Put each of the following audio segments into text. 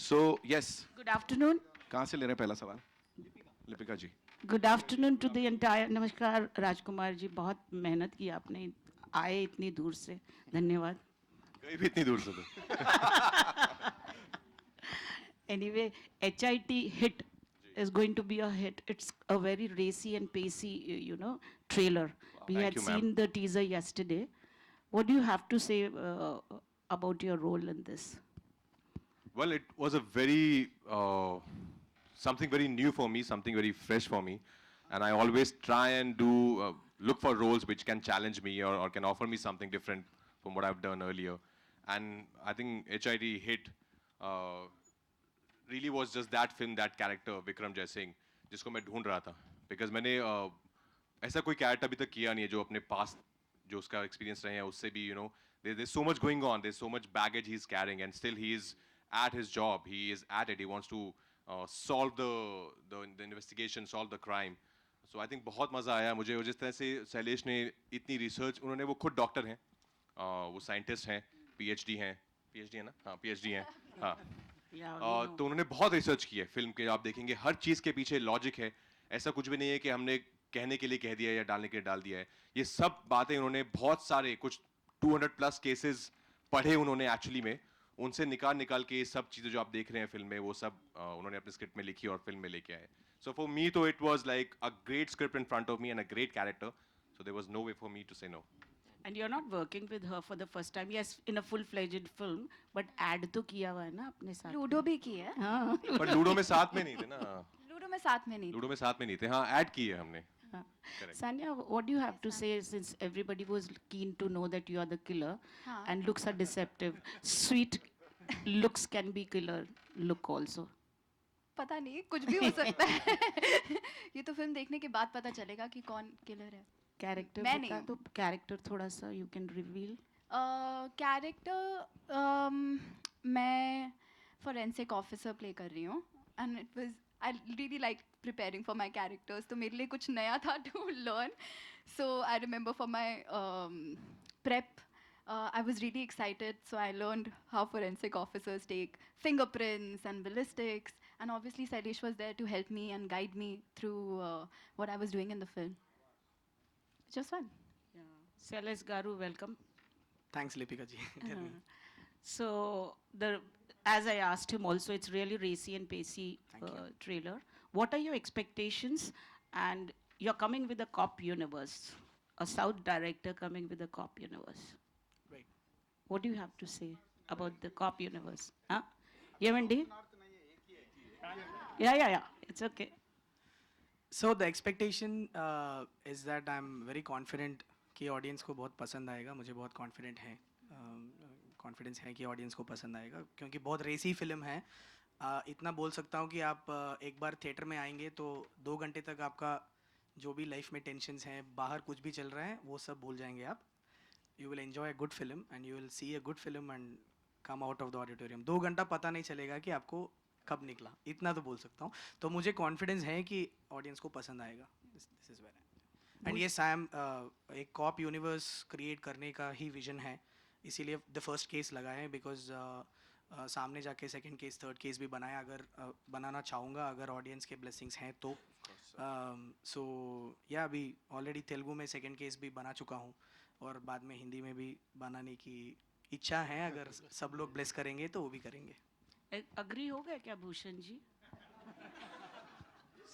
So yes, Good afternoon. कहाँ से ले रहे हैं पहला सवाल? लिपिका जी. Good afternoon to the entire. नमस्कार राजकुमार जी, बहुत मेहनत की आपने, आए इतनी दूर से, धन्यवाद. गई भी इतनी दूर से तो. Anyway, HIT hit is going to be a hit. It's a very racy and pacey, trailer. We Thank had you, ma'am. seen the teaser yesterday. What do you have to say about your role in this? Well, it was a very something very new for me, something very fresh for me, and I always try and do look for roles which can challenge me or can offer me something different from what I've done earlier. And I think HIT hit uh, really was just that film, that character Vikram Jai Singh, जिसको मैं ढूंढ रहा था. Because मैंने ऐसा कोई character अभी तक किया नहीं है जो अपने past जो उसका experience रहे हैं उससे भी there's so much going on, there's so much baggage he's carrying, and still he is at his job, he is at it, he wants to solve the investigation, solve the crime. So I think बहुत मज़ा आया मुझे. और जिस तरह से शैलेश ने इतनी research, उन्होंने, वो खुद डॉक्टर हैं, वो साइंटिस्ट हैं, PhD हैं, PhD है ना, हाँ PhD हैं, हाँ. Yeah, we know. तो उन्होंने बहुत रिसर्च की है फिल्म के. आप देखेंगे हर चीज़ के पीछे लॉजिक है. ऐसा कुछ भी नहीं है कि हमने कहने के लिए कह दिया या डालने के लिए डाल दिया है. ये सब बातें उन्होंने बहुत सारे, कुछ 200 प्लस केसेस पढ़े उन्होंने एक्चुअली में, उनसे निकाल निकाल के ये सब चीज़ें जो आप देख रहे हैं फिल्म में, वो सब उन्होंने अपने स्क्रिप्ट में लिखी और फिल्म में लेके आए. सो फॉर मी तो it was like a great script in front of me and a great character. So there was no way for me to say no. And you're not working with her for the first time. Yes, in a full-fledged film, but ad तो किया हुआ है ना अपने साथ. Ludo भी की है. हाँ. पर लूडो में साथ में नहीं थे ना. लूडो में साथ में नहीं. लूडो में साथ में नहीं थे. हाँ, ऐड की है हमने. हाँ. Correct. Sanya, what do you have to say, since everybody was keen to know that you are the killer, हाँ. and looks are deceptive. Sweet looks can be killer look also. पता नहीं, कुछ भी हो सकता है. ये तो फिल्म देखने के बाद पता चलेगा कि कौन किलर है. Character मैं बता नहीं दो, character थोड़ा सा you can reveal. कैरेक्टर मैं फोरेंसिक ऑफिसर प्ले कर रही हूँ. And it was I really like preparing for my characters. तो मेरे लिए कुछ नया था to learn. So I remember for my prep I was really excited, so I learned how forensic officers take fingerprints and ballistics, and obviously Sailesh was there to help me and guide me through what I was doing in the film. Just fun. Sailesh Garu, welcome. Thanks, Lipika ji. Tell me. So as I asked him also, it's really racy and pacey trailer. What are your expectations? And you're coming with a cop universe, a South director coming with a cop universe. Right. What do you have to say about the cop universe? Huh? Yevandi? Yeah. It's okay. So the expectation is that I'm very confident कि audience को बहुत पसंद आएगा. मुझे बहुत confident है, confidence है कि ऑडियंस को पसंद आएगा, क्योंकि बहुत रेसी फिल्म है. इतना बोल सकता हूँ कि आप एक बार थिएटर में आएंगे तो 2 घंटे तक आपका जो भी लाइफ में टेंशन्स हैं, बाहर कुछ भी चल रहा है, वो सब भूल जाएंगे आप. You will enjoy a good film and you will see a good film and come out of the auditorium. 2 घंटा पता नहीं चलेगा कि आपको कब निकला, इतना तो बोल सकता हूँ. तो मुझे कॉन्फिडेंस है कि ऑडियंस को पसंद आएगा. This is very and yes I am एक कॉप यूनिवर्स क्रिएट करने का ही विजन है. इसीलिए द फर्स्ट केस लगा है, बिकॉज सामने जाके सेकंड केस, थर्ड केस भी बनाया, अगर बनाना चाहूँगा, अगर ऑडियंस के ब्लेसिंग्स हैं तो. सो या अभी ऑलरेडी तेलुगु में सेकंड केस भी बना चुका हूँ और बाद में हिंदी में भी बनाने की इच्छा है. अगर सब लोग ब्लेस करेंगे तो वो भी करेंगे. अग्री हो गए क्या भूषण जी?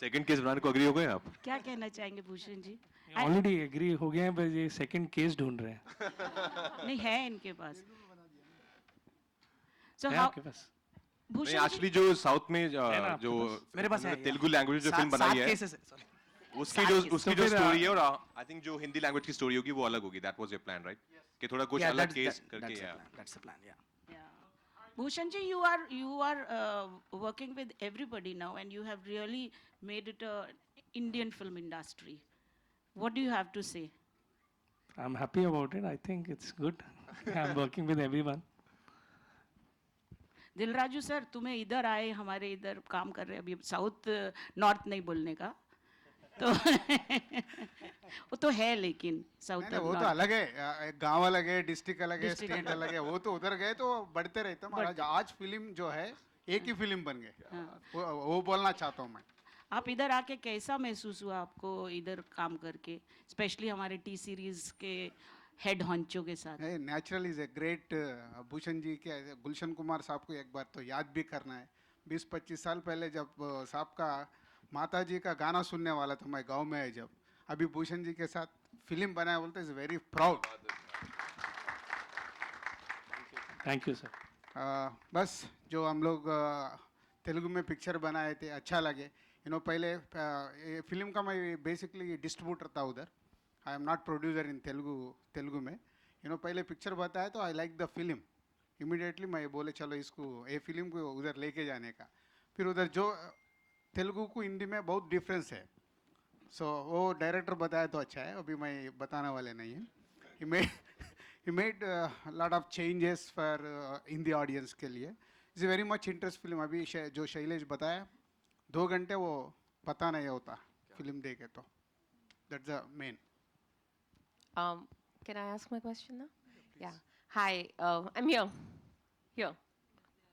सेकंड केस बनाने को अग्री हो गए आप? क्या कहना चाहेंगे भूषण जी? ऑलरेडी एग्री हो गए हैं, बस ये सेकंड केस ढूंढ रहे हैं. नहीं है इनके पास. So है how आपके पास? भूषण नहीं, जी, एक्चुअली जो साउथ में ना आपके जो मेरे पास है तेलुगु लैंग्वेज जो फिल्म बनाई है, उसकी जो स्टोरी है, और आई थिंक जो हिंदी लैंग्वेज की स्टोरी होगी वो अलग होगी. That was your plan, right? कि थोड़ा कुछ अलग केस करके. That's the plan. या Bhushan ji, you are working with everybody now, and you have really made it a Indian film industry. What do you have to say? I'm happy about it. I think it's good. I'm working with everyone. Dil Raju sir, तुम्हें इधर आए, हमारे इधर काम कर रहे हैं अभी, साउथ नॉर्थ नहीं बोलने का तो वो तो है, लेकिन साउथ नहीं, वो तो अलग है. गांव अलग है, डिस्ट्रिक्ट अलग है, स्टेट अलग है. वो तो उधर गए तो बढ़ते रहते हैं महाराज. आज फिल्म जो है एक ही फिल्म बन गए हाँ। वो बोलना चाहता हूँ मैं। आप इधर आके कैसा महसूस हुआ आपको इधर काम करके, स्पेशली हमारे टी सीरीज के हेड हॉन्चो के साथ? Natural is a great. Bhushan ji के गुलशन कुमार साहब को एक बार तो याद भी करना है। 20-25 साल पहले जब साहब का माता जी का गाना सुनने वाला था मैं गांव में है, जब अभी भूषण जी के साथ फिल्म बनाया बोलते is very proud. Thank you, sir. बस जो हम लोग तेलुगु में पिक्चर बनाए थे अच्छा लगे। पहले ये फिल्म का मैं बेसिकली डिस्ट्रीब्यूटर था उधर। I am not producer in Telugu में। पहले पिक्चर बताया तो I like the film. Immediately मैं बोले चलो इसको ये फिल्म को उधर लेके जाने का। फिर उधर जो तेलुगु को हिंदी में बहुत डिफरेंस है। सो वो डायरेक्टर बताया तो अच्छा है, अभी मैं बताने वाले नहीं है। He made a lot of changes for Hindi audience के लिए। It's a very much interest film। अभी जो शैलेश बताया 2 घंटे वो पता नहीं होता फिल्म देखे तो। That's the main। Can I ask my question now? Yeah. Hi, I'm here. Here.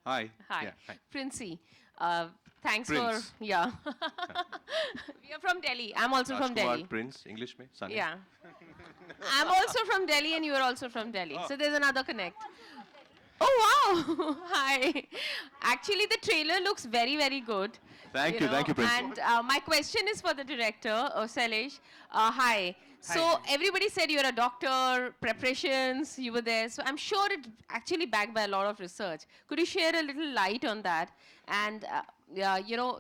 Hi. Hi. Yeah, hi. Princey. Thanks Prince. for, yeah. We are from Delhi. I'm also from Rajkumar Delhi. Prince, English में, Sunny. Yeah. I'm also from Delhi and you are also from Delhi. So there's another connect. Oh, wow. Hi. Actually, the trailer looks very, very good. Thank you, Prince. And my question is for the director, Sailesh. Hi. So everybody said you're a doctor, preparations, you were there. So I'm sure it's actually backed by a lot of research. Could you share a little light on that? And,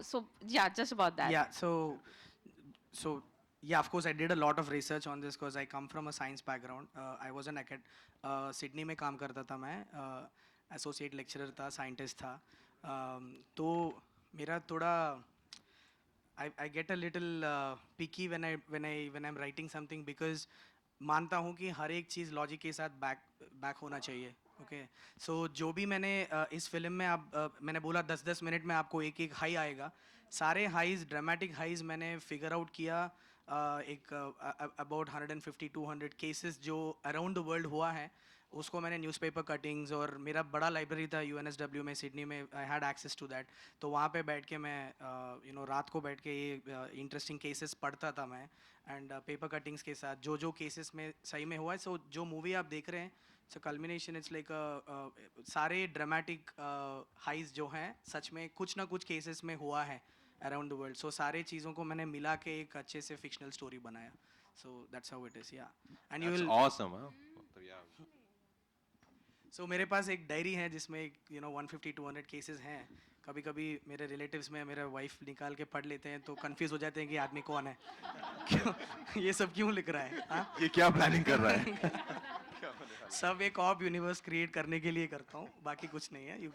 so yeah, just about that. Yeah, so yeah, of course I did a lot of research on this because I come from a science background. I was an Sydney में काम करता था मैं, associate lecturer था, scientist था। तो मेरा थोड़ा I get a little picky when I'm writing something because मानता हूँ कि हर एक चीज़ लॉजिक के साथ बैक होना चाहिए। ओके सो जो भी मैंने इस फिल्म में मैंने बोला 10-10 मिनट में आपको एक हाई आएगा। सारे हाईज, ड्रामेटिक हाईज मैंने फिगर आउट किया। एक अबाउट 150-200 केसेस जो अराउंड द वर्ल्ड हुआ है उसको मैंने न्यूज़पेपर कटिंग्स, और मेरा बड़ा लाइब्रेरी था UNSW में सिडनी में, I had access to that. तो वहाँ पे बैठ के मैं रात को बैठ के ये इंटरेस्टिंग केसेस पढ़ता था मैं, एंड पेपर कटिंग्स के साथ जो केसेस में सही में हुआ है। सो जो मूवी आप देख रहे हैं it's a culmination, it's like सारे ड्रामेटिक हाइज जो हैं सच में कुछ ना कुछ केसेस में हुआ है अराउंड द वर्ल्ड। सो सारे चीज़ों को मैंने मिला के एक अच्छे से फिक्शनल स्टोरी बनाया। So that's how it is. Yeah and you That's will awesome, huh? मतलब, yeah. सो मेरे पास एक डायरी है जिसमें 150-200 केसेस हैं। कभी कभी मेरे रिलेटिव्स में मेरे वाइफ निकाल के पढ़ लेते हैं तो कंफ्यूज हो जाते हैं कि आदमी कौन है, क्यों ये सब क्यों लिख रहा है। हाँ? ये क्या प्लानिंग कर रहा है? सब एक ऑप यूनिवर्स क्रिएट करने के लिए करता हूँ, बाकी कुछ नहीं है। You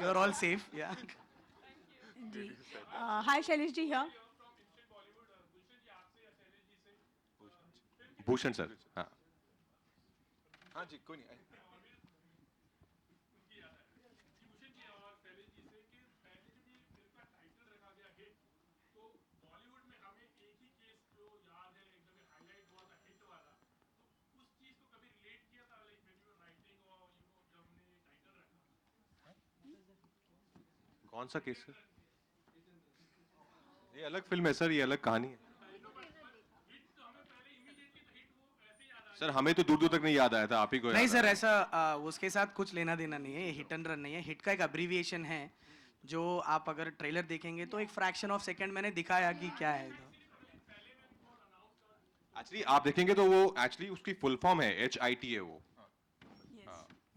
are all safe. या जी hi Shailesh ji here. Bhushan sir, हाँ हाँ जी, कोई नहीं। कौन सा केस है? ये अलग फिल्म है सर, ये अलग कहानी है सर। हमें तो दूर दूर तक नहीं याद आया था, आप ही को नहीं याद सर, आया। ऐसा उसके साथ कुछ लेना देना नहीं है। ये हिट एंड रन नहीं है। हिट का एक अब्रीविएशन है जो आप अगर ट्रेलर देखेंगे तो एक फ्रैक्शन ऑफ सेकंड मैंने दिखाया कि क्या है। एक्चुअली आप देखेंगे तो वो एक्चुअली उसकी फुल फॉर्म है HIT है वो।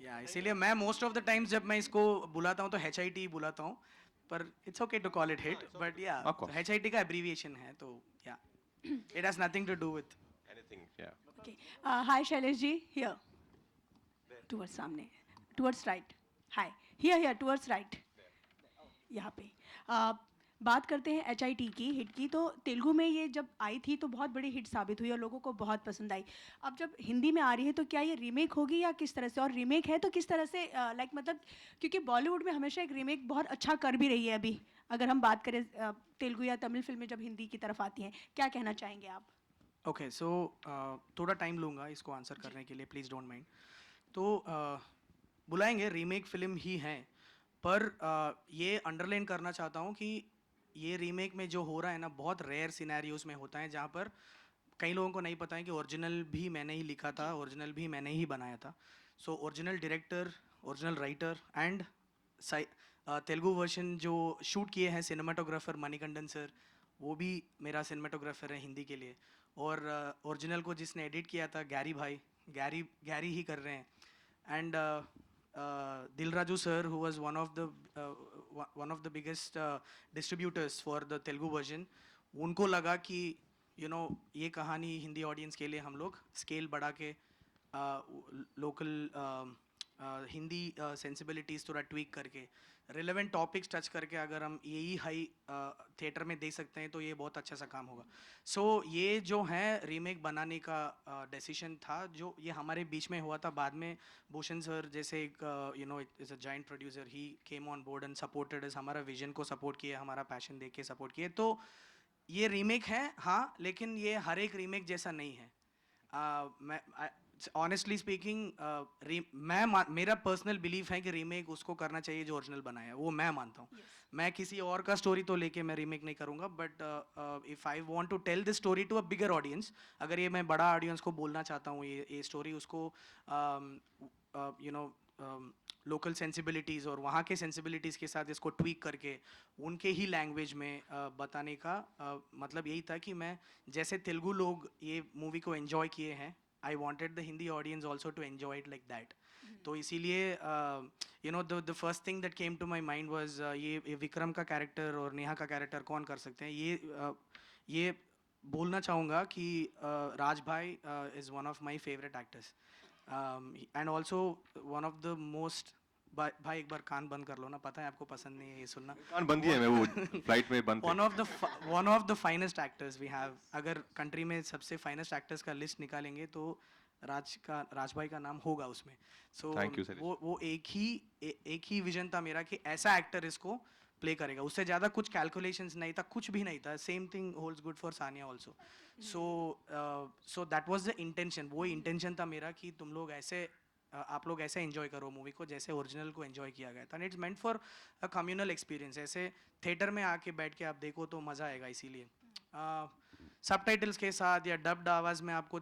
या इसीलिए मैं मोस्ट ऑफ द टाइम्स जब मैं इसको बुलाता हूँ तो HIT बुलाता हूँ, पर it's okay to call it hit. But yeah Of course. HIT का अब्रीविएशन है, तो yeah it has nothing to do with anything, yeah. Okay hi Shailesh ji here, towards सामने, towards right. Hi here towards right, यहाँ पे बात करते हैं HIT की, हिट की। तो तेलुगु में ये जब आई थी तो बहुत बड़ी हिट साबित हुई और लोगों को बहुत पसंद आई। अब जब हिंदी में आ रही है तो क्या ये रीमेक होगी या किस तरह से, और रीमेक है तो किस तरह से, लाइक मतलब क्योंकि बॉलीवुड में हमेशा एक रीमेक बहुत अच्छा कर भी रही है। अभी अगर हम बात करें तेलुगु या तमिल फिल्में जब हिंदी की तरफ आती हैं, क्या कहना चाहेंगे आप? ओके सो थोड़ा टाइम लूँगा इसको आंसर करने के लिए, प्लीज़ डोंट माइंड। तो बुलाएंगे, रीमेक फिल्म ही है, पर ये अंडरलाइन करना चाहता हूँ कि ये रीमेक में जो हो रहा है ना, बहुत रेयर सिनेरियोज में होता है जहाँ पर कई लोगों को नहीं पता है कि ओरिजिनल भी मैंने ही लिखा था, ओरिजिनल भी मैंने ही बनाया था. So original director, original writer and Telugu version जो शूट किए हैं सिनेमाटोग्राफर मणिकंदन सर, वो भी मेरा सिनेमाटोग्राफर है हिंदी के लिए. और ओरिजिनल को जिसने एडिट किया था गैरी भाई, गैरी ही कर रहे हैं. And Dil Raju sir, who was one of the biggest distributors for the Telugu version, उनको लगा कि ये कहानी हिंदी ऑडियंस के लिए हम लोग स्केल बढ़ा के लोकल हिंदी सेंसिबिलिटीज़ थोड़ा ट्वीक करके रिलेवेंट टॉपिक्स टच करके अगर हम यही हाई थिएटर में दे सकते हैं तो ये बहुत अच्छा सा काम होगा. सो ये जो है रीमेक बनाने का डिसीजन था, जो ये हमारे बीच में हुआ था. बाद में भूषण सर जैसे एक is a giant producer, he came on board and supported us, हमारा विजन को सपोर्ट किए, हमारा पैशन देख के सपोर्ट किए. तो ये रीमेक है हाँ, लेकिन ये हर एक रीमेक जैसा नहीं है. मैं ऑनेस्टली स्पीकिंग मेरा पर्सनल बिलीफ है कि रीमेक उसको करना चाहिए जो ओरिजिनल बनाया है, वो मैं मानता हूँ. मैं किसी और का स्टोरी तो लेके मैं रीमेक नहीं करूँगा, but if I want to tell this story to a bigger audience, अगर ये मैं बड़ा ऑडियंस को बोलना चाहता हूँ ये स्टोरी, उसको लोकल सेंसिबिलिटीज़ और वहाँ के सेंसिबिलिटीज़ के साथ इसको ट्वीक करके उनके ही लैंग्वेज में बताने का मतलब यही था कि मैं जैसे तेलुगु लोग ये मूवी को एंजॉय किए हैं, I wanted the Hindi audience also to enjoy it like that. तो इसीलिए the first thing that came to my mind was ये विक्रम का कैरेक्टर और नेहा का कैरेक्टर कौन कर सकते हैं. ये बोलना चाहूँगा कि राज भाई is one of my favorite actors, and also one of the most. भाई एक बार कान बंद कर लो ना, पता है आपको पसंद नहीं है ये सुनना. कान बंद ही है, मैं वो फ्लाइट में बंद थे. one of the finest actors we have. अगर कंट्री में सबसे finest actors का लिस्ट निकालेंगे तो राज भाई का नाम होगा उसमें. सो Thank you, Sailesh. वो एक ही विजन था मेरा कि ऐसा एक्टर इसको प्ले करेगा. उससे ज़्यादा कुछ कैलकुलेशंस नहीं था, कुछ भी नहीं था. Same thing holds good for Sania also. So that was the intention. वो इंटेंशन था मेरा कि तुम लोग ऐसे आप लोग ऐसे एंजॉय करो मूवी को जैसे ओरिजिनल को एंजॉय किया गया था. It's meant for a communal experience. ऐसे थिएटर में आके बैठ के आप देखो तो मज़ा आएगा. इसीलिए सबटाइटल्स के साथ या डब्ड आवाज़ में आपको